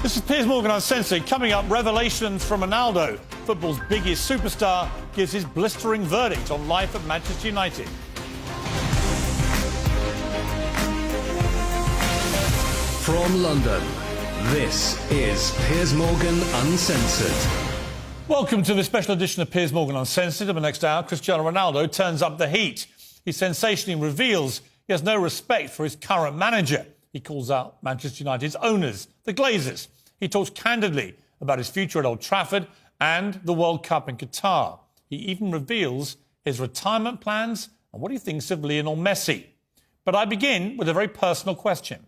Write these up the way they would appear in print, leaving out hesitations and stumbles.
This is Piers Morgan Uncensored. Coming up, revelations from Ronaldo. Football's biggest superstar gives his blistering verdict on life at Manchester United. From London, this is Piers Morgan Uncensored. Welcome to this special edition of Piers Morgan Uncensored. In the next hour, Cristiano Ronaldo turns up the heat. He sensationally reveals he has no respect for his current manager. He calls out Manchester United's owners, the Glazers. He talks candidly about his future at Old Trafford and the World Cup in Qatar. He even reveals his retirement plans and what he thinks of Lionel Messi. But I begin with a very personal question.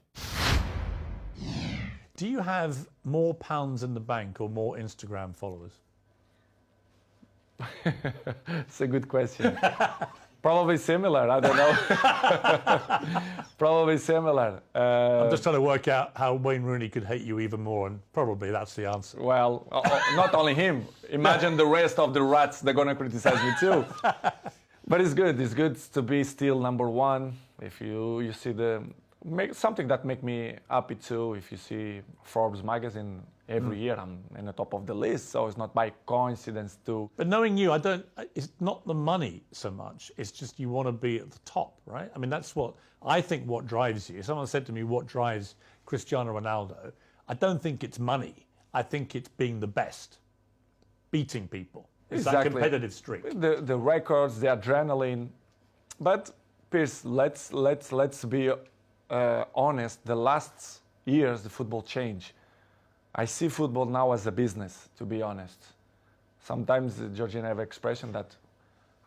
Do you have more pounds in the bank or more Instagram followers? It's a good question. Probably similar, I don't know. Probably similar. I'm just trying to work out how Wayne Rooney could hate you even more, and probably that's the answer. Well, not only him. Imagine the rest of the rats, they're going to criticize me too. But it's good to be still number one. If you see something that make me happy too, if you see Forbes magazine, every year I'm in the top of the list, so it's not by coincidence too. But knowing you, it's not the money so much, it's just you want to be at the top, right? I mean, that's what I think what drives you. Someone said to me, what drives Cristiano Ronaldo? I don't think it's money. I think it's being the best, beating people. It's exactly. That competitive streak. The records, the adrenaline. But Piers, let's be honest. The last years, the football changed. I see football now as a business, to be honest. Sometimes Georgina have an expression that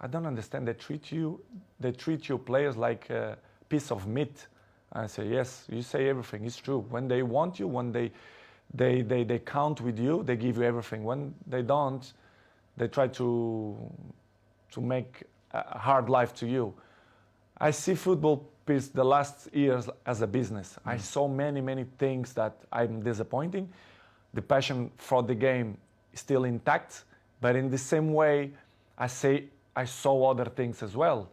I don't understand. They treat you players like a piece of meat. I say, yes, you say everything. It's true. When they want you, when they count with you, they give you everything. When they don't, they try to make a hard life to you. I see football, Piers, the last years as a business. I saw many things that I'm disappointing. The passion for the game is still intact, but in the same way, I saw other things as well,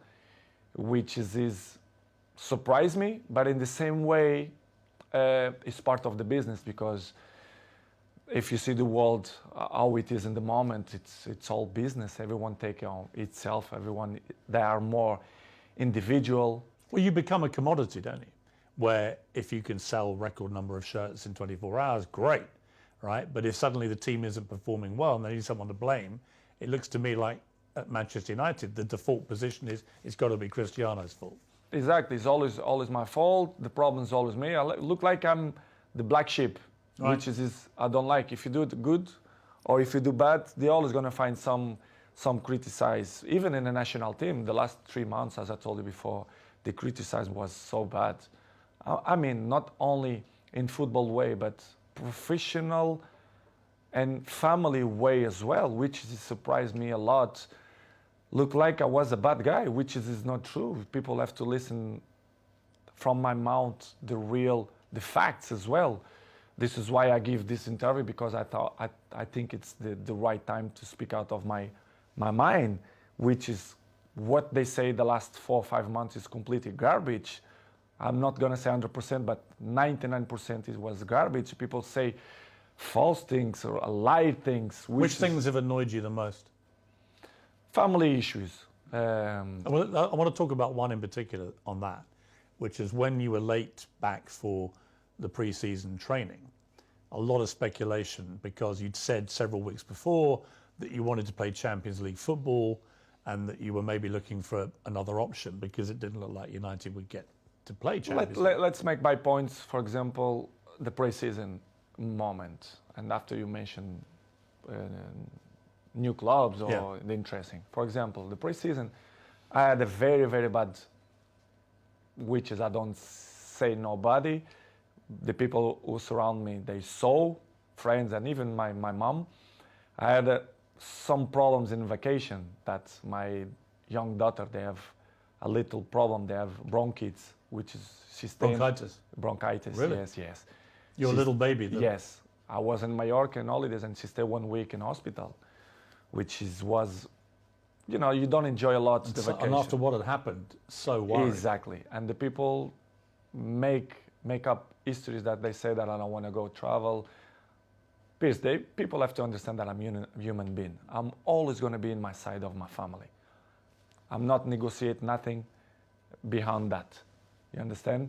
which is surprised me, but in the same way, it's part of the business, because if you see the world, how it is in the moment, it's all business. Everyone take on itself, they are more individual. Well, you become a commodity, don't you? Where if you can sell record number of shirts in 24 hours, great. Right, but if suddenly the team isn't performing well and they need someone to blame, it looks to me like at Manchester United the default position is it's got to be Cristiano's fault. Exactly, it's always my fault. The problem is always me. I look like I'm the black sheep, right. Which is I don't like. If you do it good or if you do bad, they're always going to find some criticize. Even in the national team, the last 3 months, as I told you before, the criticism was so bad. I mean, not only in football way, but professional and family way as well, which surprised me a lot. Looked like I was a bad guy, which is not true. People have to listen from my mouth the facts as well. This is why I give this interview, because I think it's the right time to speak out of my mind, which is what they say the last 4 or 5 months is completely garbage. I'm not going to say 100%, but 99% it was garbage. People say false things or lie things. Which things have annoyed you the most? Family issues. I want to talk about one in particular on that, which is when you were late back for the pre-season training. A lot of speculation, because you'd said several weeks before that you wanted to play Champions League football and that you were maybe looking for another option because it didn't look like United would get to play Champions League. Let's make by points, for example, the pre-season moment. And after you mentioned new clubs or the interesting. For example, the pre-season, I had a very bad, which is I don't say nobody. The people who surround me, they saw, friends and even my mom. I had some problems in vacation that my young daughter, they have a little problem. They have bronchitis, which is she's bronchitis. Bronchitis, really? Yes. Your little baby, though. Yes, I was in Mallorca in holidays, and she stayed 1 week in hospital, which was, you don't enjoy a lot the vacation. And after what had happened, so worried. Exactly, and the people make up histories that they say that I don't want to go travel. Pierce, people have to understand that I'm a human being. I'm always going to be in my side of my family. I'm not negotiate nothing behind that. You understand?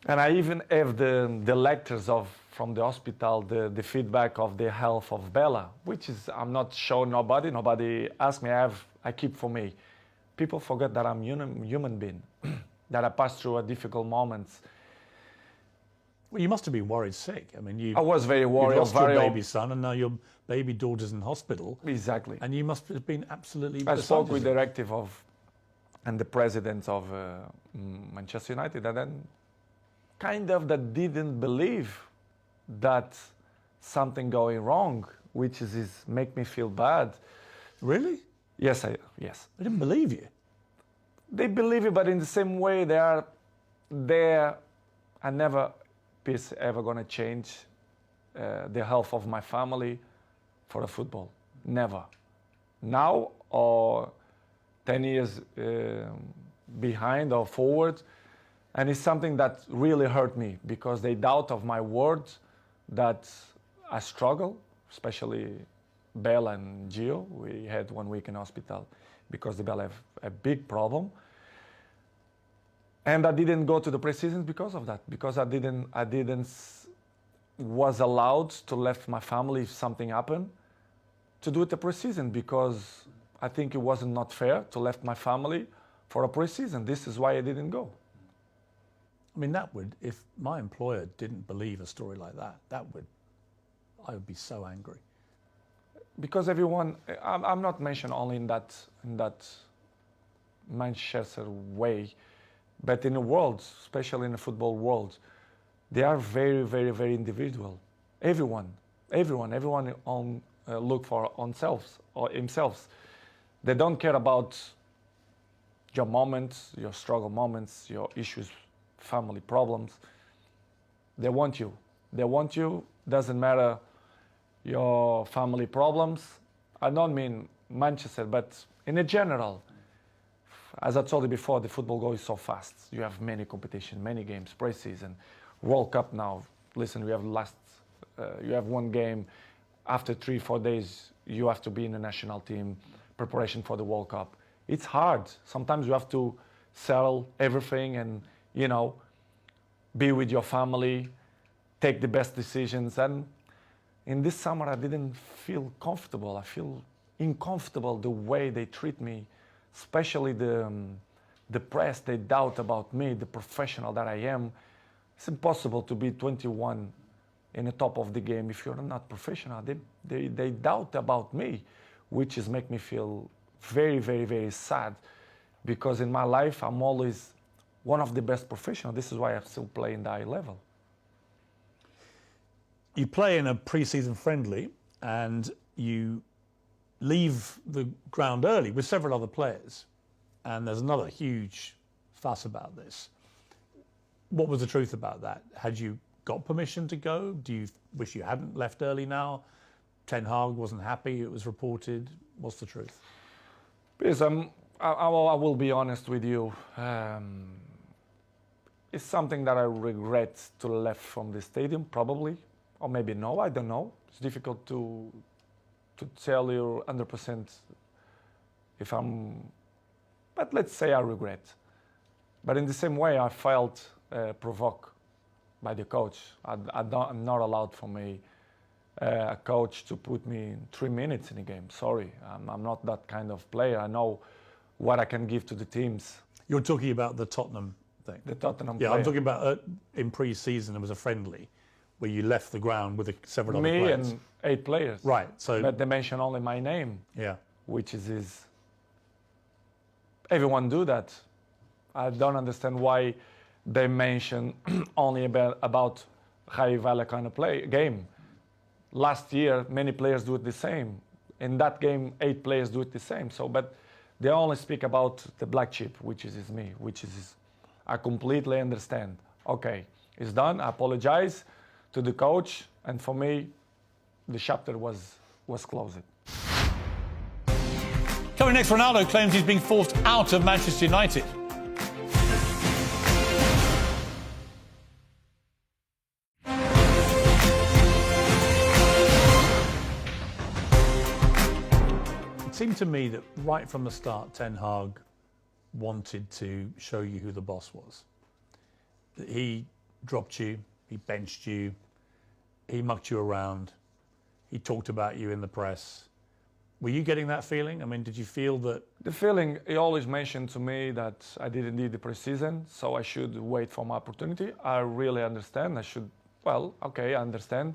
And I even have the letters from the hospital, the feedback of the health of Bella, which is I'm not showing nobody. Nobody asked me. I keep for me. People forget that I'm human being, that I pass through a difficult moments. Well, you must have been worried sick. I mean, I was very worried. You lost your baby son, and now your baby daughter's in hospital. Exactly. And you must have been absolutely. I spoke with the directive and the president of Manchester United, and then kind of that didn't believe that something going wrong, which is make me feel bad. Really? Yes. They didn't believe you. They believe it, but in the same way, they are there. I never is ever going to change the health of my family for the football. Never. Now or 10 years behind or forward. And it's something that really hurt me because they doubt of my words that I struggle, especially Bella and Gio. We had 1 week in hospital because the Bella have a big problem. And I didn't go to the preseason because of that, because I didn't was allowed to left my family if something happened to do it the preseason, because I think it wasn't not fair to left my family for a preseason. This is why I didn't go. I mean, that would, if my employer didn't believe a story like that, I would be so angry. Because everyone, I'm not mentioned only in that Manchester way, but in the world, especially in the football world, they are very, very, very individual. Everyone on look for themselves or themselves. They don't care about your moments, your struggle moments, your issues, family problems. They want you. They want you. Doesn't matter your family problems. I don't mean Manchester, but in a general. As I told you before, the football goes so fast. You have many competition, many games, pre-season, World Cup now. Listen, we have you have one game. After 3-4 days, you have to be in the national team, preparation for the World Cup. It's hard. Sometimes you have to sell everything and, be with your family, take the best decisions. And in this summer, I didn't feel comfortable. I feel uncomfortable the way they treat me, especially the press. They doubt about me, the professional that I am. It's impossible to be 21 in the top of the game if you're not professional. They doubt about me, which is make me feel very, very, very sad, because in my life I'm always one of the best professionals. This is why I still play in the high level. You play in a pre-season friendly and you leave the ground early with several other players, and there's another huge fuss about this. What was the truth about that? Had you got permission to go? Do you wish you hadn't left early now? Ten Hag wasn't happy, it was reported. What's the truth? Because I will be honest with you. It's something that I regret to left from the stadium, probably, or maybe no, I don't know. It's difficult to tell you 100% if but let's say I regret. But in the same way, I felt provoked by the coach. I'm not allowed for me, a coach, to put me in 3 minutes in a game. Sorry, I'm not that kind of player. I know what I can give to the teams. You're talking about the Tottenham thing? The Tottenham Yeah, player. I'm talking about in pre-season, there was a friendly where you left the ground with several other players. Me and 8 players. Right. So, but they mention only my name. Yeah. Which is everyone do that. I don't understand why they mention only about high value kind of game. Last year, many players do it the same. In that game, 8 players do it the same. So, but they only speak about the black sheep, which is me, I completely understand. Okay, it's done. I apologize to the coach, and for me, the chapter was closed. Coming next, Ronaldo claims he's being forced out of Manchester United. seemed to me that right from the start, Ten Hag wanted to show you who the boss was. He dropped you, he benched you, he mucked you around, he talked about you in the press. Were you getting that feeling? I mean, did you feel that? The feeling, he always mentioned to me that I didn't need the preseason, so I should wait for my opportunity. I really understand. Well, okay, I understand.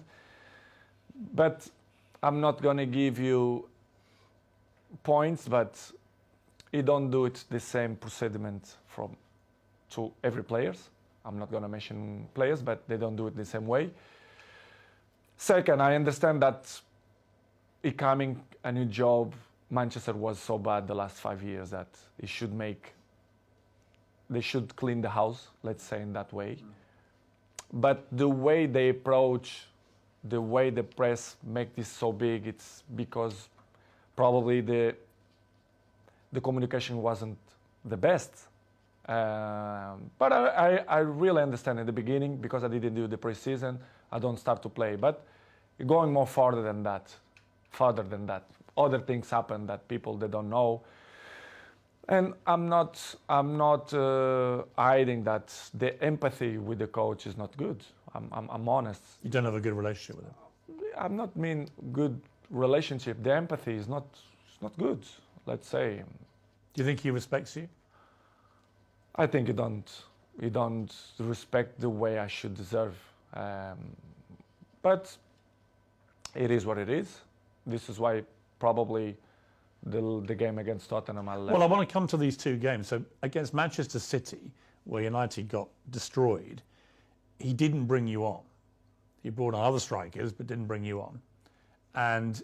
But I'm not going to give you points, but he don't do it the same procediment to every players. I'm not going to mention players, but they don't do it the same way. Second, I understand that becoming a new job, Manchester was so bad the last 5 years that they should clean the house, let's say in that way. But the way they approach, the way the press make this so big, it's because probably the communication wasn't the best. But I really understand in the beginning, because I didn't do the preseason, I don't start to play. But going more further than that, other things happen that they don't know. And I'm not hiding that the empathy with the coach is not good. I'm honest. You don't have a good relationship with him? I'm not mean good relationship. The empathy is not good, let's say. Do you think he respects you? I think he don't respect the way I should deserve. But it is what it is. This is why probably the game against Tottenham I left. Well, I want to come to these two games. So against Manchester City, where United got destroyed, he didn't bring you on. He brought on other strikers, but didn't bring you on. And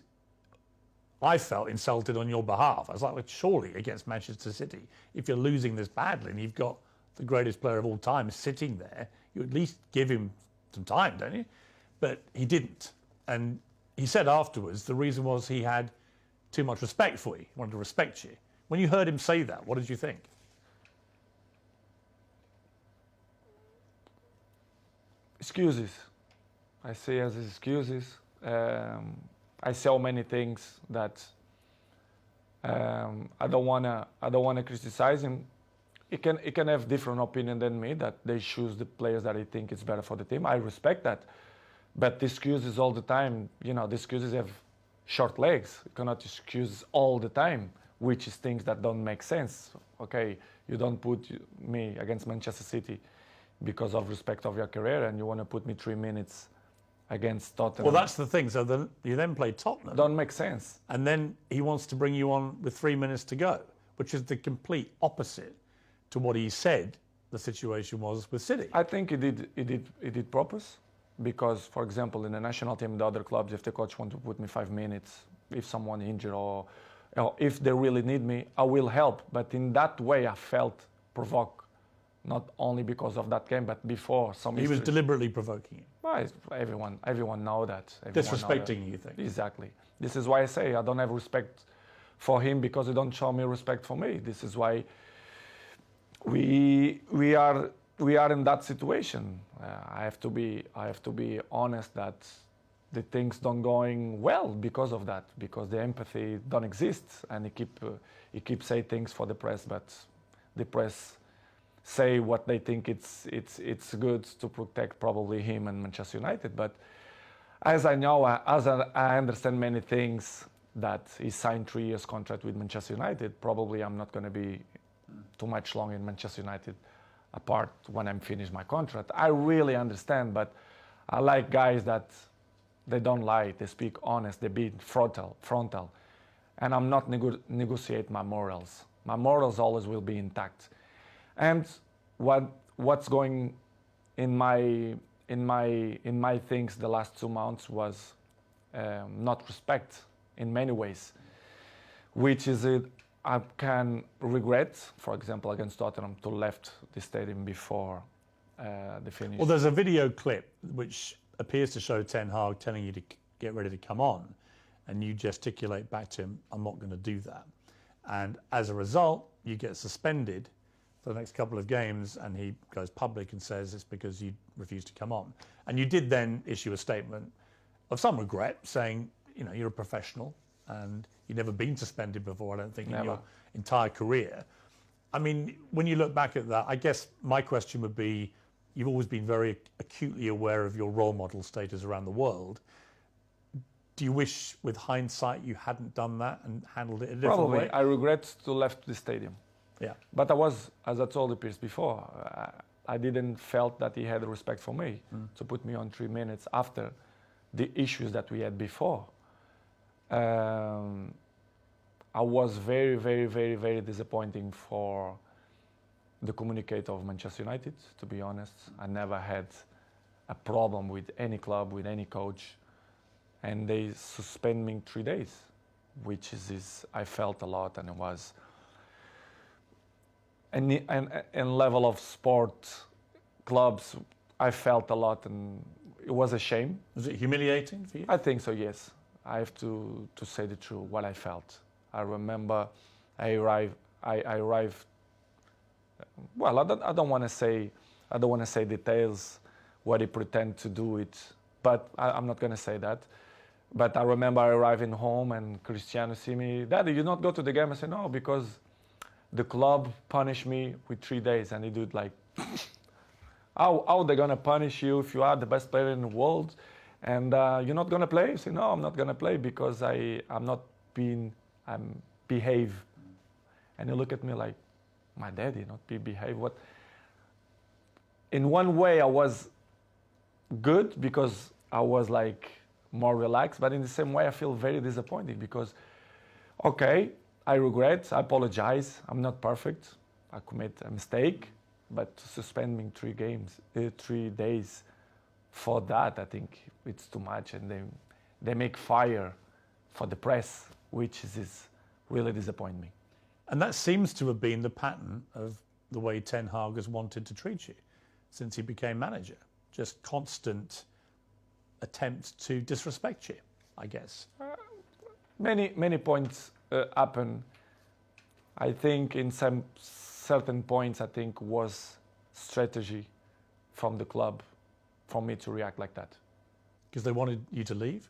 I felt insulted on your behalf. I was like, well, surely against Manchester City, if you're losing this badly and you've got the greatest player of all time sitting there, you at least give him some time, don't you? But he didn't. And he said afterwards the reason was he had too much respect for you. He wanted to respect you. When you heard him say that, what did you think? Excuses. I see as excuses. I say many things that I don't wanna criticize him. He can have different opinion than me, that they choose the players that they think is better for the team. I respect that. But the excuses all the time, the excuses have short legs. You cannot excuse all the time, which is things that don't make sense. Okay, you don't put me against Manchester City because of respect of your career, and you want to put me 3 minutes against Tottenham. Well, that's the thing. So you then play Tottenham. Don't make sense. And then he wants to bring you on with 3 minutes to go, which is the complete opposite to what he said the situation was with City. I think he did purpose. Because, for example, in the national team, the other clubs, if the coach wants to put me 5 minutes, if someone injured or if they really need me, I will help. But in that way, I felt provoked, not only because of that game, but before some. He was deliberately provoking you. Well, everyone know that. Disrespecting you, think? Exactly. This is why I say I don't have respect for him, because he don't show me respect for me. This is why we are in that situation. I have to be honest that the things don't going well because of that, because the empathy don't exist, and he keep say things for the press, but the press say what they think it's good to protect probably him and Manchester United. But as I know, as I understand many things, that he signed 3 years contract with Manchester United. Probably I'm not going to be too much long in Manchester United, apart when I'm finished my contract. I really understand, but I like guys that they don't lie, they speak honest, they be frontal, and I'm not negotiate my morals. My morals always will be intact. And what's going in my things the last 2 months was not respect in many ways, which is it. I can regret, for example, against Tottenham, to left the stadium before the finish. Well, there's a video clip which appears to show Ten Hag telling you to get ready to come on, and you gesticulate back to him, "I'm not going to do that." And as a result, you get suspended for the next couple of games, and he goes public and says it's because you refused to come on. And you did then issue a statement of some regret, saying, you're a professional, and you've never been suspended before, I don't think, in Never. your entire career. I mean, when you look back at that, I guess my question would be, you've always been very acutely aware of your role model status around the world. Do you wish, with hindsight, you hadn't done that and handled it a different Probably. way? I regret to left the stadium. Yeah. But I was, as I told the Pierce before, I didn't felt that he had respect for me to put me on 3 minutes after the issues that we had before. I was very, very, very, very disappointing for the communicator of Manchester United, to be honest. I never had a problem with any club, with any coach. And they suspend me 3 days, which is I felt a lot, and it was and level of sport clubs, I felt a lot, and it was a shame. Was it humiliating for you? I think so, yes. I have to say the truth, what I felt. I remember I arrived. Well, I don't want to say details what he pretend to do it, but I'm not going to say that. But I remember arriving home and Cristiano see me, Daddy, you not go to the game? I said, no, because the club punished me with 3 days. And he do it like, how they going to punish you if you are the best player in the world and you're not going to play? I said, no, I'm not going to play because I'm behave. And he look at me like, my daddy, not behave. What? In one way, I was good because I was like more relaxed, but in the same way, I feel very disappointed because, okay, I regret, I apologize, I'm not perfect, I commit a mistake, but to suspend me 3 days for that, I think it's too much, and they make fire for the press, which is really disappoint me. And that seems to have been the pattern of the way Ten Hag has wanted to treat you since he became manager. Just constant attempts to disrespect you, I guess. Many points happen. I think in some certain points, I think was strategy from the club for me to react like that. Because they wanted you to leave?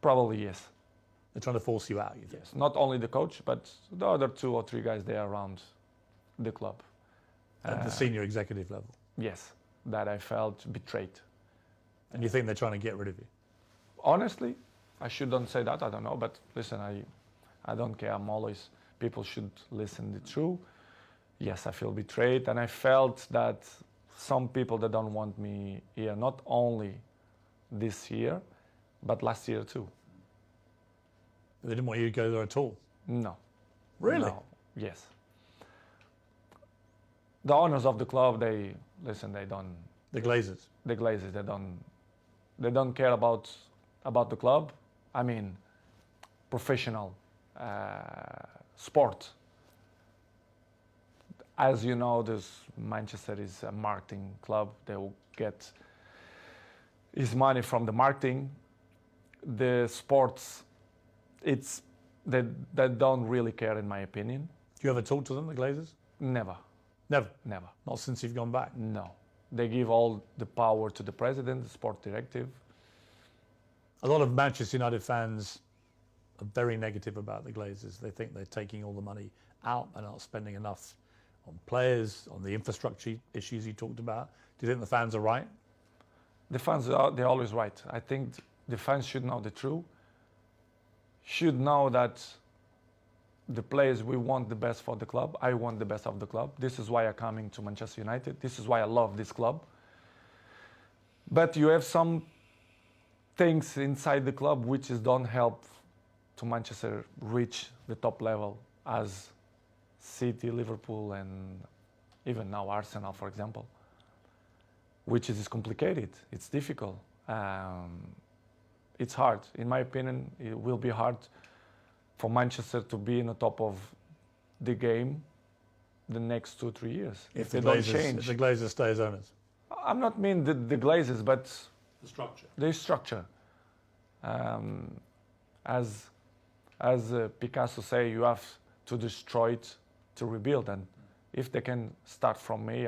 Probably yes. They're trying to force you out, you think? Yes. Not only the coach, but the other 2 or 3 guys there around the club. At the senior executive level? Yes, that I felt betrayed. And you think they're trying to get rid of you? Honestly, I shouldn't say that, I don't know, but listen, I don't care, people should listen the truth. Yes, I feel betrayed, and I felt that some people that don't want me here, not only this year, but last year too. They didn't want you to go there at all? No. Really? No. Yes. The owners of the club, they don't. The Glazers? The Glazers, they don't care about the club. I mean, professional sport. As you know, Manchester is a marketing club. They will get his money from the marketing. The sports, they don't really care, in my opinion. Do you ever talk to them, the Glazers? Never. Never? Never. Not since you've gone back? No. They give all the power to the president, the sport directive. A lot of Manchester United fans are very negative about the Glazers. They think they're taking all the money out and not spending enough on players, on the infrastructure issues you talked about. Do you think the fans are right? The fans, they're always right. I think the fans should know the truth, should know that the players, we want the best for the club. I want the best of the club. This is why I'm coming to Manchester United. This is why I love this club. But you have some things inside the club which don't help to Manchester reach the top level as City, Liverpool, and even now Arsenal, for example, which is complicated. It's difficult. It's hard. In my opinion, it will be hard for Manchester to be in the top of the game the next 2-3 years. If they don't change. If the Glazers stay as owners. I'm not mean the Glazers, but The structure. the structure. As Picasso say, you have to destroy it to rebuild. And if they can start from me,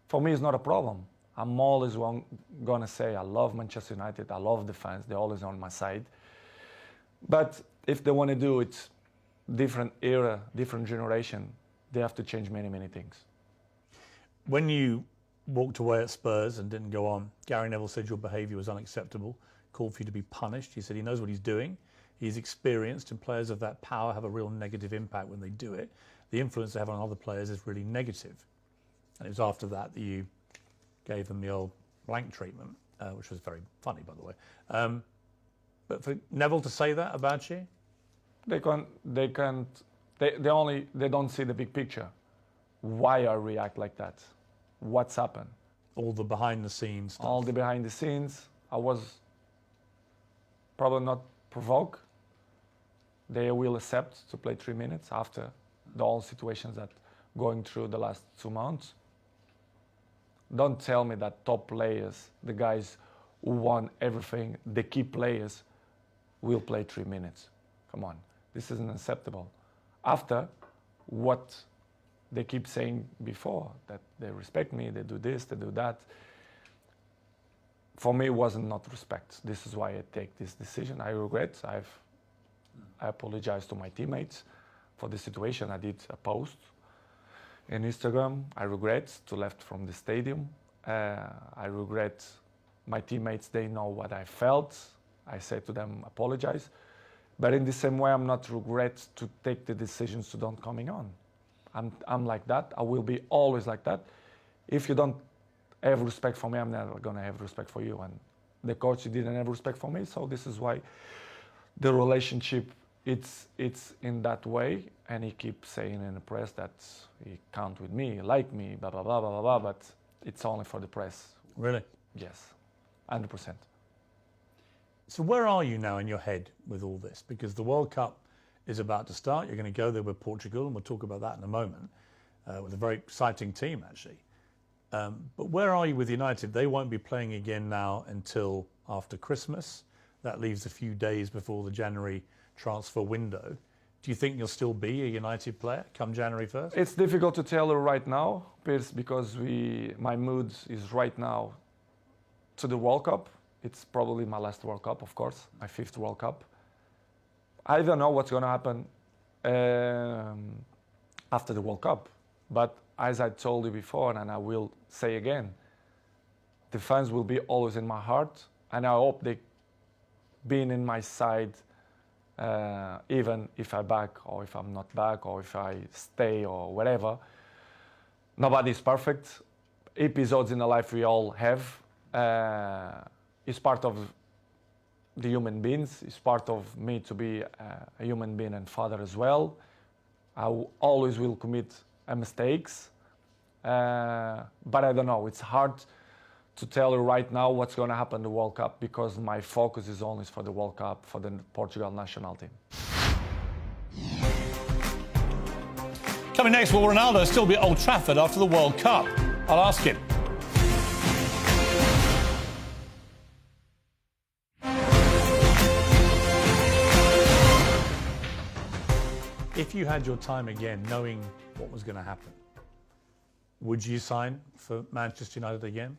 for me it's not a problem. I'm always gonna say I love Manchester United. I love the fans. They're always on my side. But if they want to do it, different era, different generation, they have to change many, many things. When you walked away at Spurs and didn't go on, Gary Neville said your behaviour was unacceptable, called for you to be punished. He said he knows what he's doing. He's experienced, and players of that power have a real negative impact when they do it. The influence they have on other players is really negative. And it was after that that you gave them the old blank treatment, which was very funny, by the way. But for Neville to say that about you? They don't see the big picture. Why I react like that? What's happened? All the behind the scenes stuff. All the behind the scenes. I was probably not provoked. They will accept to play 3 minutes after the whole situations that going through the last 2 months. Don't tell me that top players, the guys who won everything, the key players, will play 3 minutes. Come on, this isn't acceptable. After what they keep saying before, that they respect me, they do this, they do that. For me, it wasn't not respect. This is why I take this decision. I regret. I apologize to my teammates for the situation. I did a post in Instagram. I regret to left from the stadium. I regret my teammates. They know what I felt. I said to them, apologize. But in the same way, I'm not regret to take the decisions to don't coming on. I'm like that. I will be always like that. If you don't have respect for me, I'm never gonna have respect for you. And the coach didn't have respect for me, so this is why the relationship it's in that way. And he keeps saying in the press that he can't with me, like me, blah blah blah blah blah blah. But it's only for the press. Really? Yes, 100%. So where are you now in your head with all this? Because the World Cup is about to start. You're going to go there with Portugal, and we'll talk about that in a moment, with a very exciting team, actually. But where are you with United? They won't be playing again now until after Christmas. That leaves a few days before the January transfer window. Do you think you'll still be a United player come January 1st? It's difficult to tell right now, Piers, because my mood is right now to the World Cup. It's probably my last World Cup, of course, my 5th World Cup. I don't know what's going to happen after the World Cup. But as I told you before, and I will say again, the fans will be always in my heart. And I hope they being in my side, even if I'm back or if I'm not back or if I stay or whatever. Nobody's perfect. Episodes in the life we all have. It's part of the human beings. It's part of me to be a human being and father as well. I always will commit mistakes, but I don't know. It's hard to tell you right now what's going to happen in the World Cup because my focus is only for the World Cup, for the Portugal national team. Coming next, will Ronaldo still be at Old Trafford after the World Cup? I'll ask him. If you had your time again, knowing what was going to happen, would you sign for Manchester United again?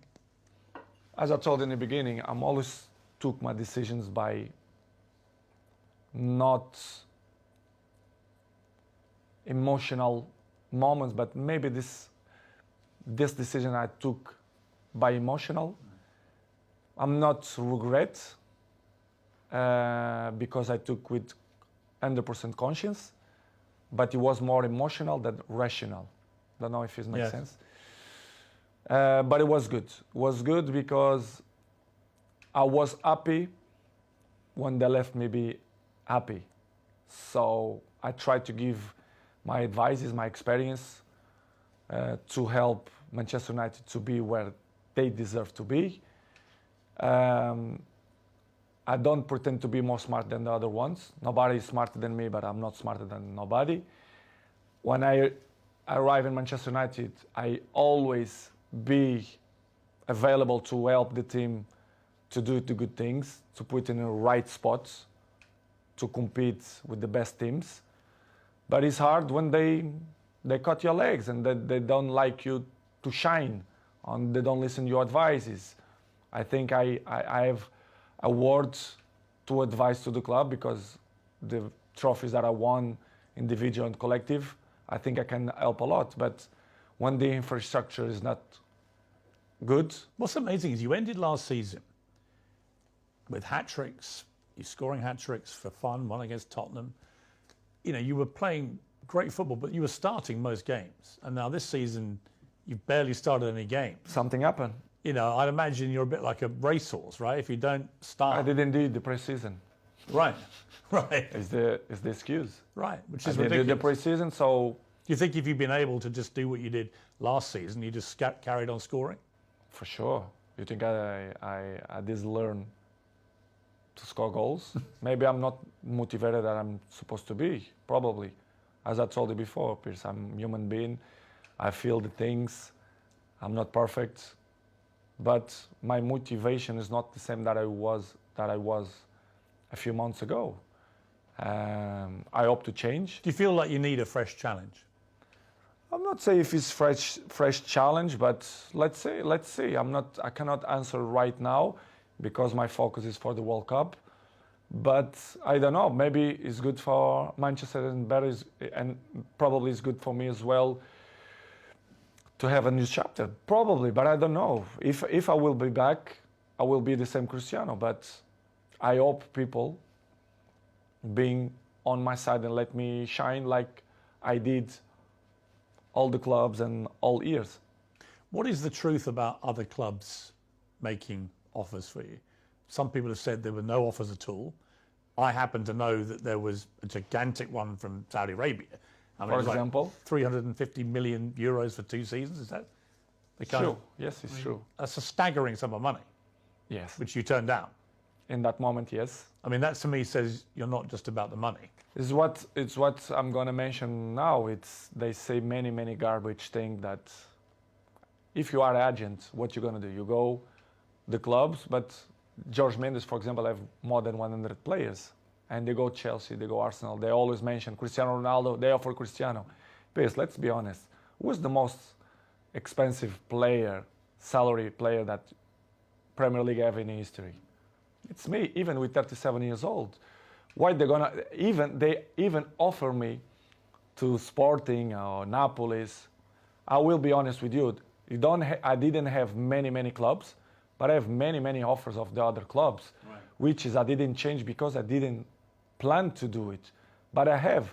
As I told in the beginning, I'm always took my decisions by not emotional moments, but maybe this decision I took by emotional. I'm not regret because I took with 100% conscience. But it was more emotional than rational. Don't know if it makes sense. But it was good. It was good because I was happy when they left me be happy. So I tried to give my advices, my experience to help Manchester United to be where they deserve to be. I don't pretend to be more smart than the other ones. Nobody is smarter than me, but I'm not smarter than nobody. When I arrive in Manchester United, I always be available to help the team to do the good things, to put in the right spots, to compete with the best teams. But it's hard when they cut your legs and they don't like you to shine, and they don't listen to your advices. I think I have a word to advise to the club because trophies that I won, individual and collective, I think I can help a lot. But when the infrastructure is not good. What's amazing is you ended last season with hat-tricks, you're scoring hat-tricks for fun, one against Tottenham. You know, you were playing great football, but you were starting most games. And now this season, you've barely started any games. Something happened. You know, I'd imagine you're a bit like a racehorse, right? If you don't start... I didn't do the pre-season. Right, right. Is the excuse. Right, which is I didn't do the ridiculous. pre-season, so... Do you think if you'd been able to just do what you did last season, you just carried on scoring? For sure. You think I did learn to score goals? Maybe I'm not motivated that I'm supposed to be, probably. As I told you before, Piers, I'm a human being. I feel the things. I'm not perfect. But my motivation is not the same that I was a few months ago. I hope to change. Do you feel like you need a fresh challenge? I'm not saying if it's fresh challenge, but let's see. I cannot answer right now because my focus is for the World Cup. But I don't know. Maybe it's good for Manchester and probably it's good for me as well to have a new chapter. Probably, but I don't know. If I will be back, I will be the same Cristiano. But I hope people being on my side and let me shine like I did all the clubs and all years. What is the truth about other clubs making offers for you? Some people have said there were no offers at all. I happen to know that there was a gigantic one from Saudi Arabia. I mean, For example? like 350 million euros for 2 seasons, is that the kind True. of, Yes, it's true. that's a staggering sum of money, Yes. which you turned down. In that moment, yes. I mean, that to me says you're not just about the money. It's what I'm gonna mention now. They say many garbage things that if you are agent, what you're gonna do? You go the clubs, but George Mendes, for example, have more than 100 players, and they go Chelsea, they go Arsenal. They always mention Cristiano Ronaldo. They offer Cristiano. Please, let's be honest. Who's the most expensive player, salary player that Premier League have in history? It's me, even with 37 years old. Why they even offer me to Sporting or Napolis? I will be honest with you. I didn't have many clubs, but I have many offers of the other clubs, right. Which is I didn't change because I didn't plan to do it, but I have.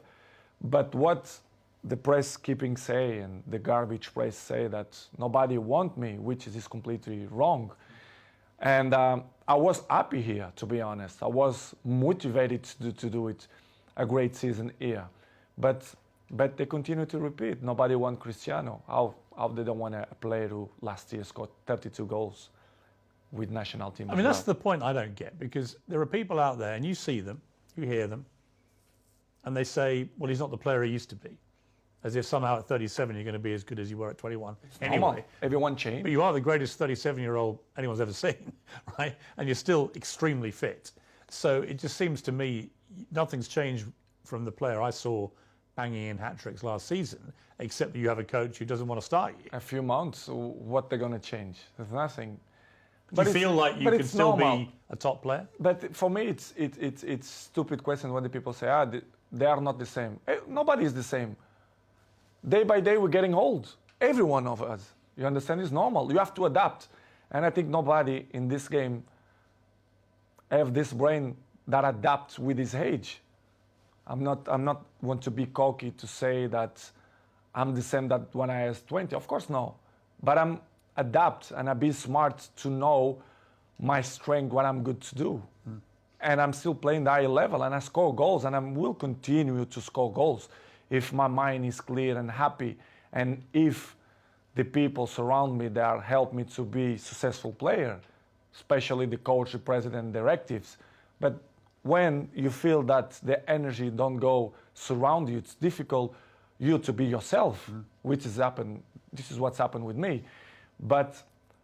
But what the press keeping say and the garbage press say that nobody want me, which is completely wrong. And I was happy here, to be honest. I was motivated to do it, a great season here. But they continue to repeat. Nobody want Cristiano. How they don't want a player who last year scored 32 goals with national team? I mean, that's the point I don't get, because there are people out there, and you see them, you hear them, and they say, well, he's not the player he used to be. As if somehow at 37 you're going to be as good as you were at 21. Anyway, everyone changed. But you are the greatest 37-year-old anyone's ever seen, right? And you're still extremely fit. So it just seems to me nothing's changed from the player I saw banging in hat-tricks last season, except that you have a coach who doesn't want to start you. A few months, what they're going to change? There's nothing. Do you feel like you can still be a top player? But for me, it's stupid question when the people say, they are not the same. Nobody is the same. Day by day, we're getting old. Every one of us. You understand? It's normal. You have to adapt. And I think nobody in this game have this brain that adapts with his age. I'm not want to be cocky to say that I'm the same that when I was 20. Of course, no. But I'm adapt and I be smart to know my strength, what I'm good to do. And I'm still playing the high level and I score goals and I will continue to score goals if my mind is clear and happy, and if the people surround me that help me to be a successful player, especially the coach, the president, directives. But when you feel that the energy don't go surround you, it's difficult you to be yourself, which has happened. This is what's happened with me. But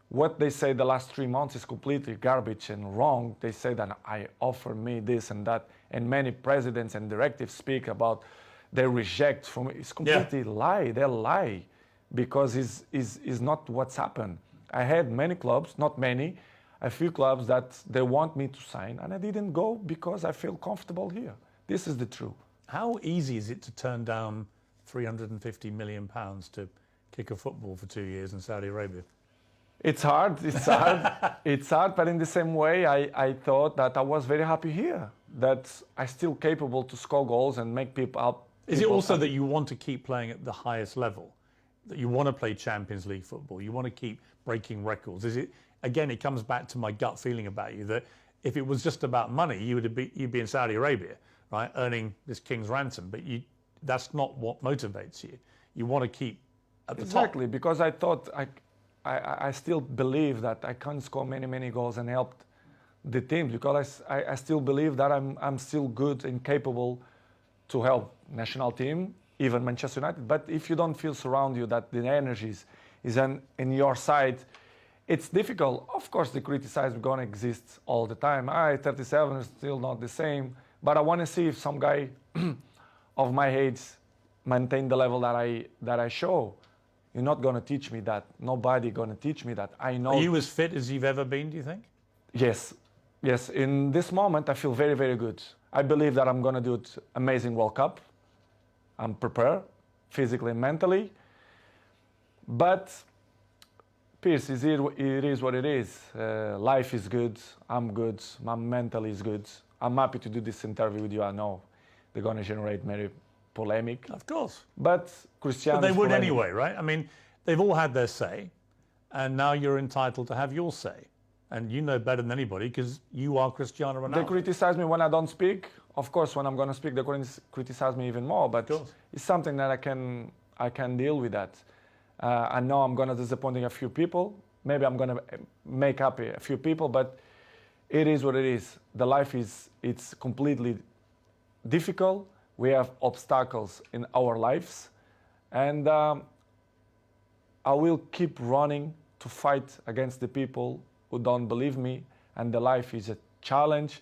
what they say the last 3 months is completely garbage and wrong. They say that I offer me this and that, and many presidents and directives speak about they reject from it. It's completely lie. They lie because it's not what's happened. I had many clubs, not many, a few clubs that they want me to sign, and I didn't go because I feel comfortable here. This is the truth. How easy is it to turn down £350 million to kick a football for 2 years in Saudi Arabia? It's hard, it's hard, it's hard, but in the same way, I thought that I was very happy here, that I'm still capable to score goals and make people up. Is it also that you want to keep playing at the highest level? That you want to play Champions League football? You want to keep breaking records? Is it, again, it comes back to my gut feeling about you, that if it was just about money, you'd be in Saudi Arabia, right, earning this king's ransom, but that's not what motivates you. You want to keep at the top. Exactly, because I thought I still believe that I can score many goals and help the team, because I still believe that I'm still good and capable to help national team, even Manchester United. But if you don't feel surround you that the energy is in your side, it's difficult. Of course, the criticism is going to exist all the time. 37 is still not the same, but I want to see if some guy of my age maintain the level that I show. You're not going to teach me that. Nobody going to teach me that. I know. Are you as fit as you've ever been, do you think? Yes. Yes. In this moment, I feel very good. I believe that I'm going to do it amazing World Cup. I'm prepared physically and mentally. But, Piers, it is what it is. Life is good. I'm good. My mental is good. I'm happy to do this interview with you. I know they're going to generate many polemic. Of course. But Cristiano. But they would polemic. anyway, right? I mean, they've all had their say, and now you're entitled to have your say. And you know better than anybody because you are Cristiano Ronaldo. They criticize me when I don't speak. Of course, when I'm going to speak, they criticize me even more. But it's something that I can deal with that. I know I'm going to disappoint a few people. Maybe I'm going to make happy a few people, but it is what it is. The life it's completely difficult. We have obstacles in our lives, and I will keep running to fight against the people who don't believe me, and the life is a challenge,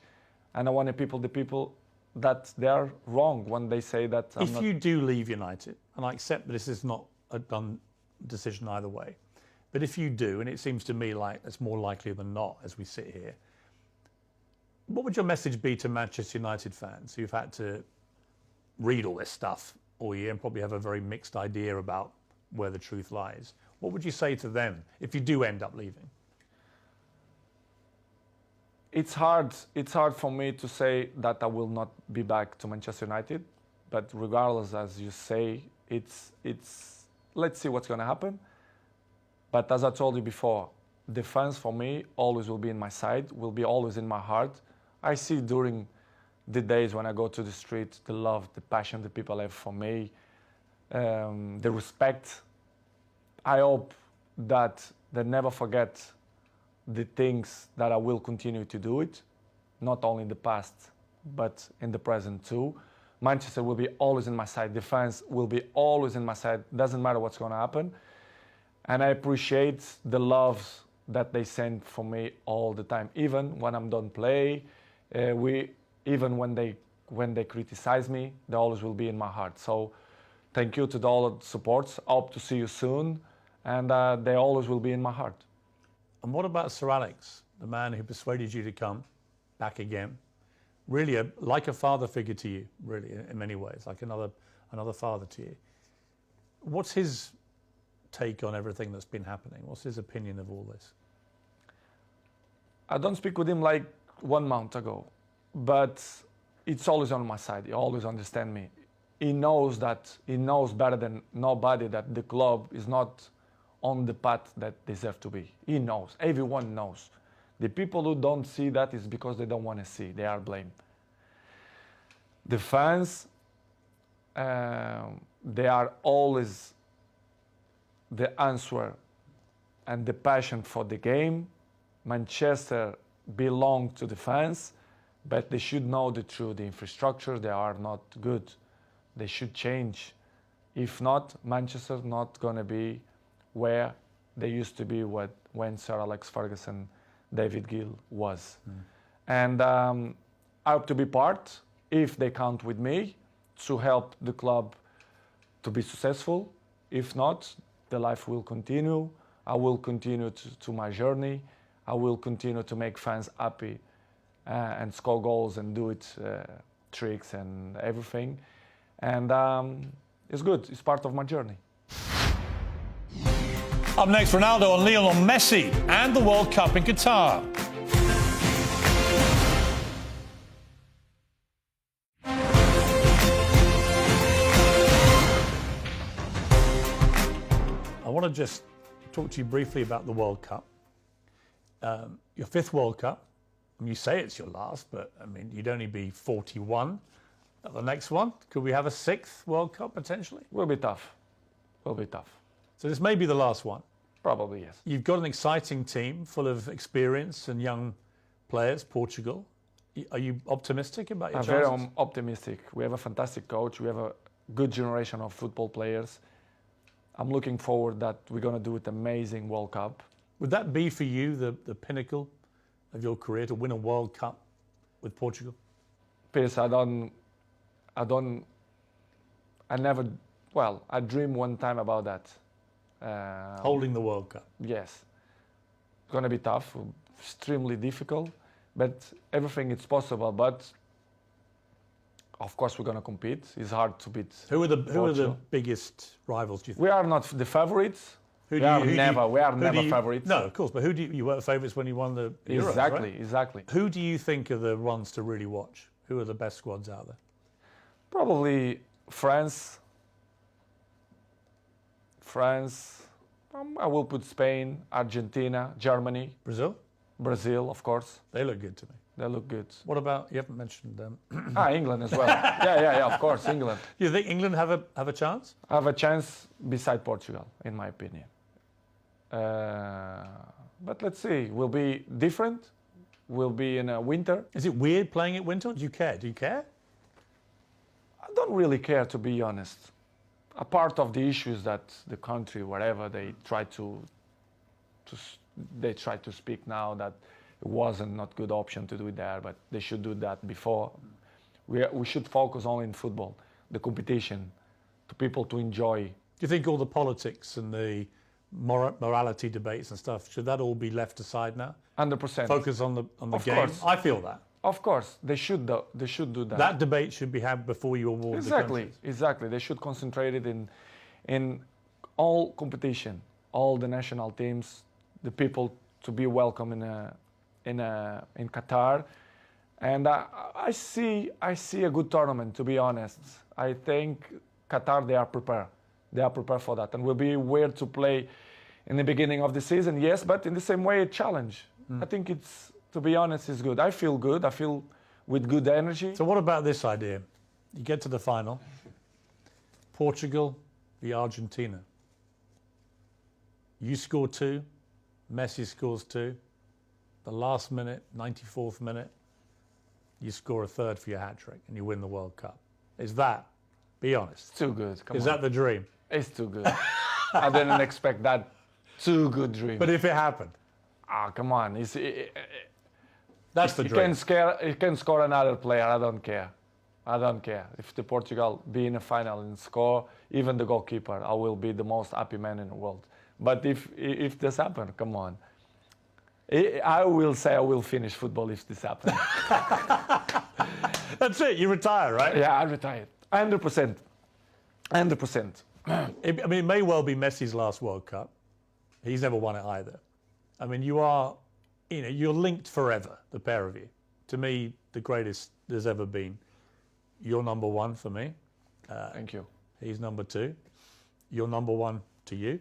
and I want the people that they are wrong when they say that if you do leave United, and I accept that this is not a done decision either way, but if you do, and it seems to me like it's more likely than not as we sit here, what would your message be to Manchester United fans who've had to read all this stuff all year and probably have a very mixed idea about where the truth lies? What would you say to them if you do end up leaving? It's hard for me to say that I will not be back to Manchester United, but regardless, as you say, it's let's see what's going to happen. But as I told you before, the fans for me always will be in my side, will be always in my heart. I see during the days when I go to the street, the love, the passion the people have for me, the respect. I hope that they never forget the things that I will continue to do it, not only in the past, but in the present too. Manchester will be always in my side. The fans will be always in my side. Doesn't matter what's going to happen. And I appreciate the love that they send for me all the time, even when I'm done play. Even when they criticize me, they always will be in my heart. So thank you to all the supports. I hope to see you soon. And they always will be in my heart. And what about Sir Alex, the man who persuaded you to come back again? Really, like a father figure to you, really, in many ways, like another father to you. What's his take on everything that's been happening? What's his opinion of all this? I don't speak with him like 1 month ago, but it's always on my side. He always understands me. He knows better than nobody that the club is not on the path that deserve to be. He knows. Everyone knows. The people who don't see that is because they don't want to see. They are blamed. The fans, they are always the answer and the passion for the game. Manchester belongs to the fans, but they should know the truth. The infrastructure, they are not good. They should change. If not, Manchester is not going to be where they used to be when Sir Alex Ferguson, David Gill was. And I hope to be part, if they count with me, to help the club to be successful. If not, the life will continue. I will continue to my journey. I will continue to make fans happy and score goals and do it tricks and everything. And it's good. It's part of my journey. Up next, Ronaldo and Lionel Messi and the World Cup in Qatar. I want to just talk to you briefly about the World Cup. Your fifth World Cup. I mean, you say it's your last, but I mean, you'd only be 41 at the next one. Could we have a sixth World Cup potentially? Will be tough. Will be tough. So this may be the last one. Probably, yes. You've got an exciting team full of experience and young players, Portugal. Are you optimistic about your I'm chances? very optimistic. We have a fantastic coach. We have a good generation of football players. I'm looking forward that we're going to do an amazing World Cup. Would that be for you the pinnacle of your career, to win a World Cup with Portugal? Piers, I dreamed one time about that. Holding the World Cup. Yes. It's going to be tough, extremely difficult, but everything is possible. But of course, we're going to compete. It's hard to beat. Who are the biggest rivals, do you think? We are not the favorites. We are never favorites. No, of course, but who do you were favourites when you won the Euros, Exactly, right? exactly. Who do you think are the ones to really watch? Who are the best squads out there? Probably France. I will put Spain, Argentina, Germany, Brazil, of course. They look good to me. They look good. What about, you haven't mentioned England as well. yeah, of course, England. Do you think England have a chance? Have a chance beside Portugal, in my opinion. But let's see. Will be different. Will be in a winter. Is it weird playing at winter? Do you care? Do you care? I don't really care, to be honest. A part of the issues that the country, wherever they try to speak now that it wasn't not good option to do it there, but they should do that before. We should focus only in football, the competition, to people to enjoy. Do you think all the politics and the morality debates and stuff, should that all be left aside now? 100%. Focus on the Of game. course. I feel that. Of course, they should do that. That debate should be had before you award the countries. Exactly. They should concentrate it in all competition, all the national teams, the people to be welcome in Qatar, and I see a good tournament. To be honest, I think Qatar, they are prepared. They are prepared for that, and will be weird to play in the beginning of the season. Yes, but in the same way, a challenge. I think it's. To be honest, it's good. I feel good. I feel with good energy. So what about this idea? You get to the final, Portugal v Argentina. You score 2, Messi scores 2. The last minute, 94th minute, you score a third for your hat-trick and you win the World Cup. Is that, be honest? It's too good. Come on. Is that the dream? It's too good. I didn't expect that. Too good dream. But if it happened? Come on. That's the dream. He can score another player. I don't care. If the Portugal be in a final and score, even the goalkeeper, I will be the most happy man in the world. But if this happens, come on. I will say I will finish football if this happens. That's it. You retire, right? Yeah, I retired. 100%. 100%. I mean, it may well be Messi's last World Cup. He's never won it either. I mean, you're linked forever, the pair of you. To me, the greatest there's ever been. You're number one for me. Thank you. He's number 2. You're number 1 to you.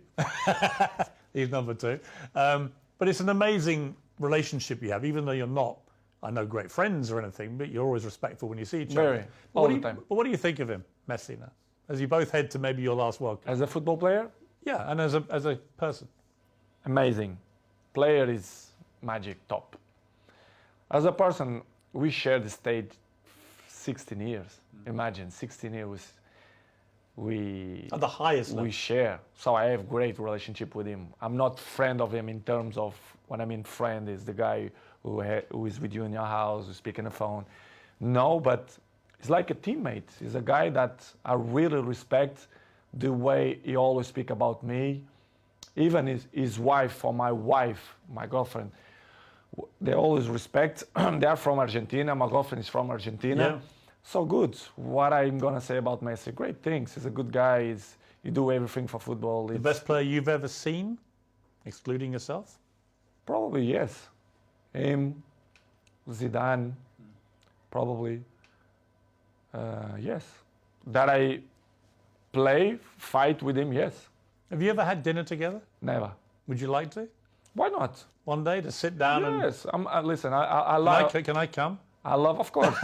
He's number 2. But it's an amazing relationship you have, even though you're not, I know, great friends or anything, but you're always respectful when you see each other. All the time. But what do you think of him, Messi, now? As you both head to maybe your last World Cup? As a football player? Yeah, and as a person. Amazing. Player is magic, top. As a person, we share the stage 16 years. Imagine, 16 years at the highest level. We share. So I have great relationship with him. I'm not friend of him in terms of, when I mean friend, is the guy who is with you in your house, who speak on the phone. No, but he's like a teammate. He's a guy that I really respect the way he always speak about me. Even his wife or my girlfriend, they always respect. They are from Argentina. My girlfriend is from Argentina. So good. What I'm gonna say about Messi? Great things. He's a good guy. You do everything for football. The best player you've ever seen, excluding yourself? Probably yes. Him, Zidane, probably. Yes. That I fight with him, yes. Have you ever had dinner together? Never. Would you like to? Why not? One day to sit down Yes. Listen, I love. Can I come? I love, of course.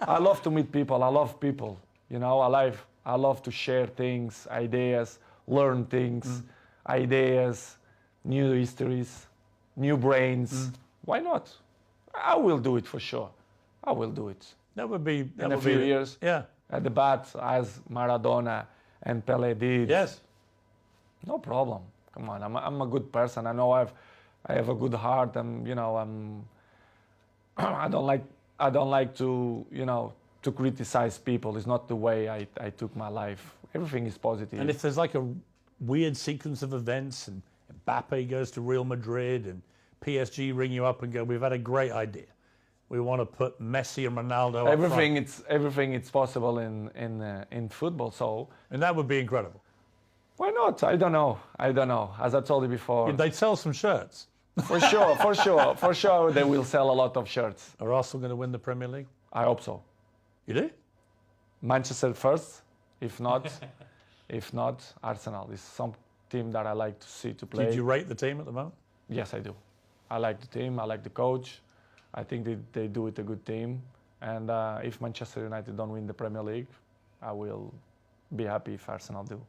I love to meet people. I love people. You know, I love to share things, ideas, learn things, ideas, new histories, new brains. Why not? I will do it for sure. I will do it. That would be In a few years. Yeah. At the bat, as Maradona and Pelé did. Yes. No problem. Come on, I'm a good person. I know I have a good heart. I don't like to to criticize people. It's not the way I took my life. Everything is positive. And if there's like a weird sequence of events and Mbappe goes to Real Madrid and PSG ring you up and go, we've had a great idea. We want to put Messi and Ronaldo up front. Everything it's possible in football. So And that would be incredible. why not? I don't know. As I told you before, They'd sell some shirts. for sure, they will sell a lot of shirts. Are Arsenal going to win the Premier League? I hope so. You do? Manchester first, if not Arsenal is some team that I like to see to play. Did you rate the team at the moment? Yes, I do. I like the team. I like the coach. I think they do it a good team. And if Manchester United don't win the Premier League, I will be happy if Arsenal do.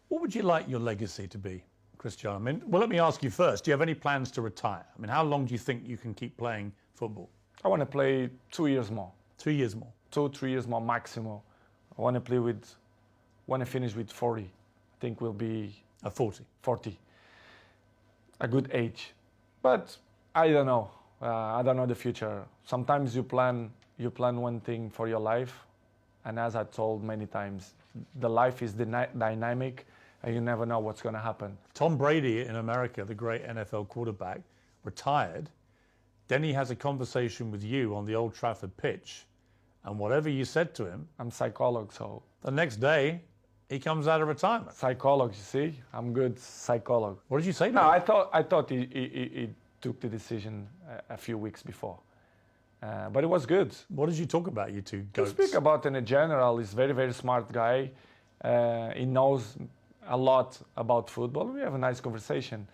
What would you like your legacy to be, Cristiano? I mean, well, let me ask you first. Do you have any plans to retire? I mean, how long do you think you can keep playing football? I want to play 2 years more. 2 years more? 2-3 years more maximum. I want to finish with 40. I think we'll be 40. 40. A good age. But I don't know. I don't know the future. Sometimes you plan one thing for your life, and as I told many times, the life is dynamic, and you never know what's going to happen. Tom Brady in America, the great NFL quarterback, retired. Then he has a conversation with you on the Old Trafford pitch, and whatever you said to him, I'm psychologist, so the next day he comes out of retirement. psychologist. You see, I'm good psychologist. What did you say to No, him? I thought he took the decision a few weeks before, but it was good. What did you talk about, you two To goats? speak about in a general, he's very, very smart guy. He knows a lot about football. We have a nice conversation.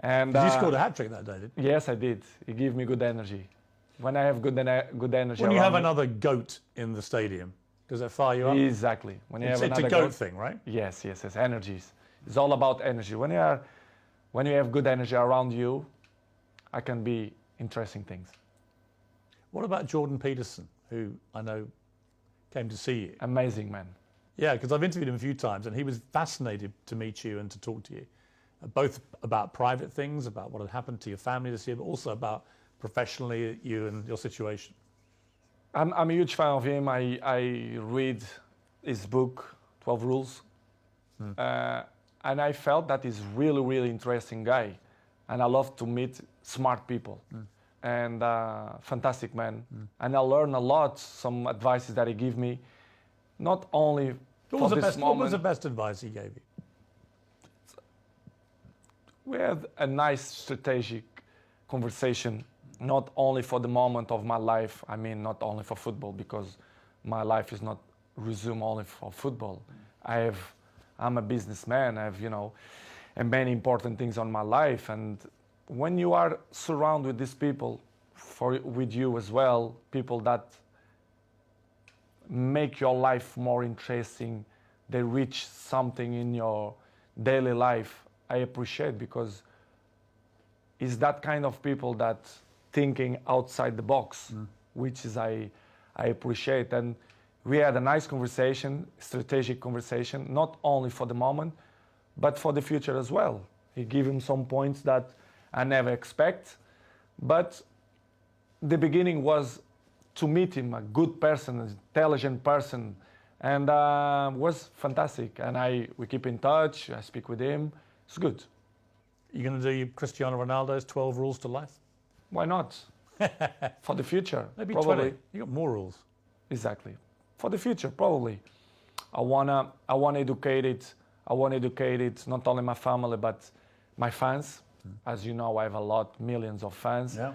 And You scored a hat-trick that day, didn't you? yes, I did. He gave me good energy. When I have good energy, When you have around another goat in the stadium, does that fire you up? me, exactly. When you It's have a another goat thing, right? Yes. Energies. It's all about energy. When you have good energy around you, I can be interesting things. What about Jordan Peterson, who I know came to see you? Amazing man. Yeah, because I've interviewed him a few times, and he was fascinated to meet you and to talk to you, both about private things, about what had happened to your family this year, but also about professionally you and your situation. I'm a huge fan of him. I read his book, 12 Rules, and I felt that he's really, really interesting guy, and I love to meet smart people. And fantastic man. And I learn a lot, some advices that he give me, not only What for this was moment. the best advice he gave you? We had a nice strategic conversation, not only for the moment of my life. I mean, not only for football, because my life is not resumed only for football. I'm a businessman. I have, and many important things on my life. And when you are surrounded with these people, with you as well, people that make your life more interesting, they reach something in your daily life, I appreciate, because it's that kind of people that thinking outside the box, which is I appreciate. And we had a nice conversation, strategic conversation, not only for the moment, but for the future as well. He gave him some points that I never expect, but the beginning was to meet him, a good person, an intelligent person, and was fantastic. And we keep in touch. I speak with him. It's good. You're going to do Cristiano Ronaldo's 12 rules to life? Why not? For the future, Maybe probably. 20. You got more rules. Exactly. for the future, probably. I wanna educate it. I want to educate it, not only my family, but my fans. As you know, I have millions of fans. Yeah.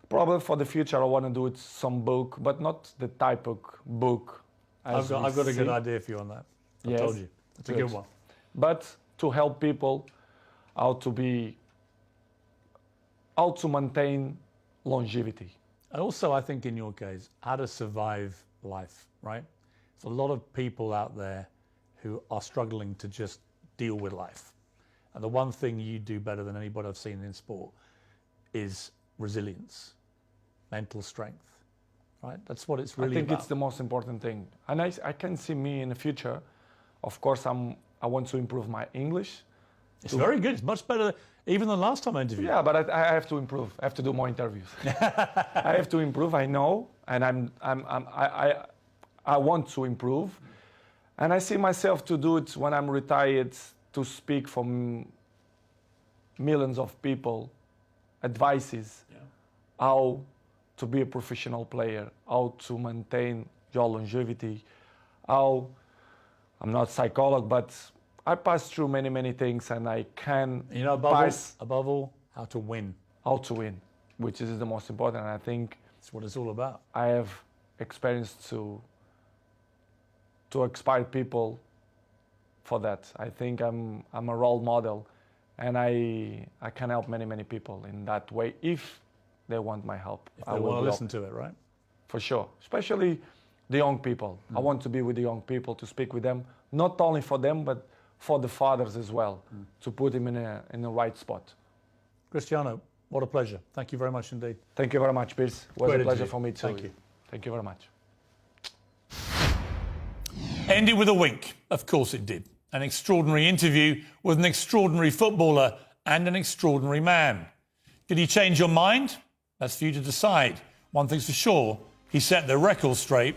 Probably for the future, I want to do it some book, but not the type of book. I've got a good idea for you on that. I told you. It's a good one. But to help people how to maintain longevity. And also, I think in your case, how to survive life, right? There's a lot of people out there who are struggling to just deal with life. And the one thing you do better than anybody I've seen in sport is resilience, mental strength, right? That's what it's really I think about. it's the most important thing. And I can see me in the future. Of course, I want to improve my English. It's very good. It's much better even than last time I interviewed. Yeah, but I have to improve. I have to do more interviews. I have to improve. I know, and I want to improve, and I see myself to do it when I'm retired, to speak for millions of people, advices, how to be a professional player, how to maintain your longevity, how I'm not a psychologist, but I pass through many things, and I can above all, how to win. How to win, which is the most important. And I think that's what it's all about. I have experience to inspire people for that. I think I'm a role model, and I can help many people in that way if they want my help. If they want to listen to it, right? For sure, especially the young people. I want to be with the young people, to speak with them, not only for them, but for the fathers as well, to put them in the right spot. Cristiano, what a pleasure. Thank you very much indeed. Thank you very much, Piers. It was a pleasure for me too. Thank you. Thank you very much. Ended with a wink. Of course it did. An extraordinary interview with an extraordinary footballer and an extraordinary man. Did he change your mind? That's for you to decide. One thing's for sure, he set the record straight,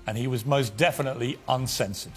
and he was most definitely uncensored.